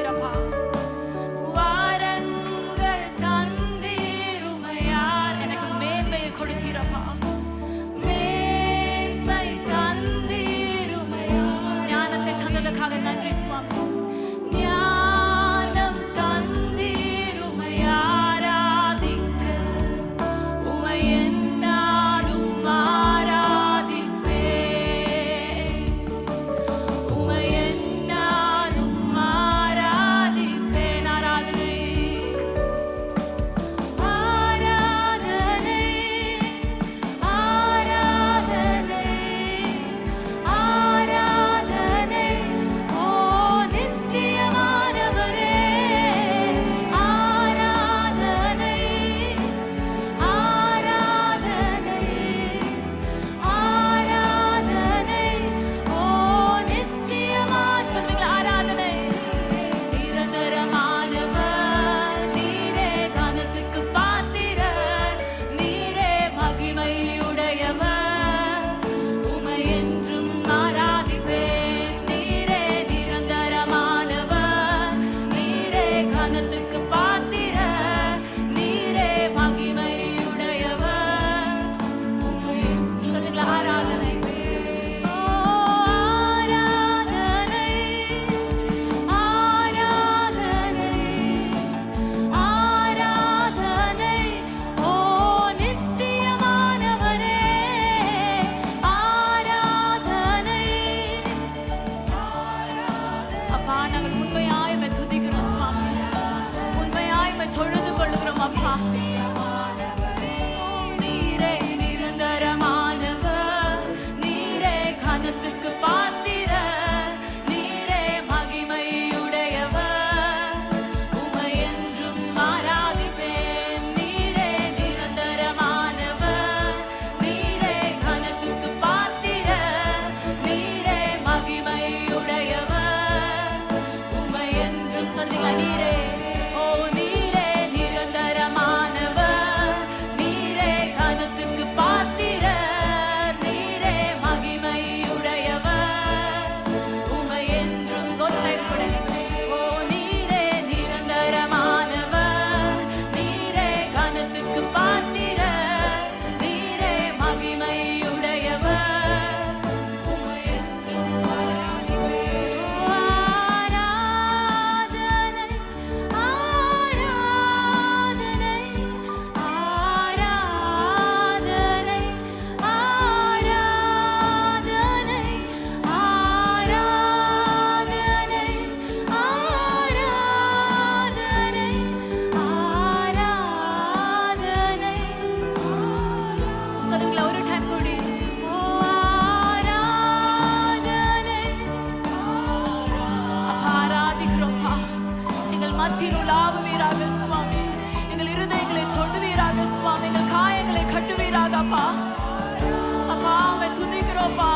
கொடுத்தீரப்பா. வாரங்கள் தந்தீர் உமையால் எனக்கு மேன்மையை கொடுத்தீரப்பா. மேன்மை தந்தீர் உமையால். ஞானத்தை தந்ததுக்காக நன்றி சுவாமி. ஞானம் தந்தீர் உமை ஆராதிக்க. உமை என்னாலும் ஆராதிப்பேன். உமை என்னாலும் ஆராதிப்பேன். ஆராதனை ஆராதனை ஆராதனை ஆராதனை. ஓ நித்தியமானவரே ஆராதனை ஆராதனை ஆராதனை. ஓ நித்தியமான சொல்லுவீங்களா? ஆராதனை. நிரந்தரமானவர் நீரே, கனத்துக்கு பாத்திரர் நீரே, மகிமையுடையவர். உமை என்றும் ஆராதிப்பேன். நீரே நிரந்தரமானவர் நீரே, கனத்துக்கு பாத்திரர் நீரே, மகிமையுடையவர். உமை என்றும் சொல்லுங்களா? ஆராதனை. ஓ ஆராதனை ஆராதனை ஆராதனை. ஓ நித்தியமானவரே ஆராதனை. அப்பா, நாங்கள் உண்மையாய் உம்மை துதிக்கிறோம் சுவாமி. உண்மையாய் உம்மை தொழுது கொள்ளுகிறோம் அப்பா. நீரே நிரந்தரமானவர் நீரே, கனத்துக்கு பாத்திரர் நீரே, மகிமையுடையவர். உமை என்றும் ஆராதிப்பேன். நீரே நிரந்தரமானவர் நீரே, கனத்துக்கு பாத்திரர் நீரே, மகிமையுடையவர். உமை என்றும் சொல்லுங்க. நீரே ஓ நீரே நிரந்தரமானவர் நீரே, கனத்துக்கு பாத்திரர் நீரே, மகிமையுடையவர். உமை என்றும் கொத்தைப்படு. ஓ நீரே நிரந்தரமானவர் நீரே, கனத்துக்கு பாத்திரர் நீரே, மகிமையுடையவர். உமை என்றும் ஆராதிப்பேன். ஆராதனை ஆராதனை ஆராதனை ஆராதனை ஆராதனை ஆராதனை ஆராதனை. சொல்லுங்களா? ஒரு டைம் கூடி. ஓ ஆராதனை. அப்பா, ஆராதிக்கிறோம்ப்பா. எங்கள் மத்தியில் உலாவுவீராக சுவாமி. எங்கள் இருதயங்களை தொடுவீராக சுவாமி. எங்கள் காயங்களை கட்டுவீராக அப்பா. அப்பா, உம்மை துதிக்கிறோம்ப்பா.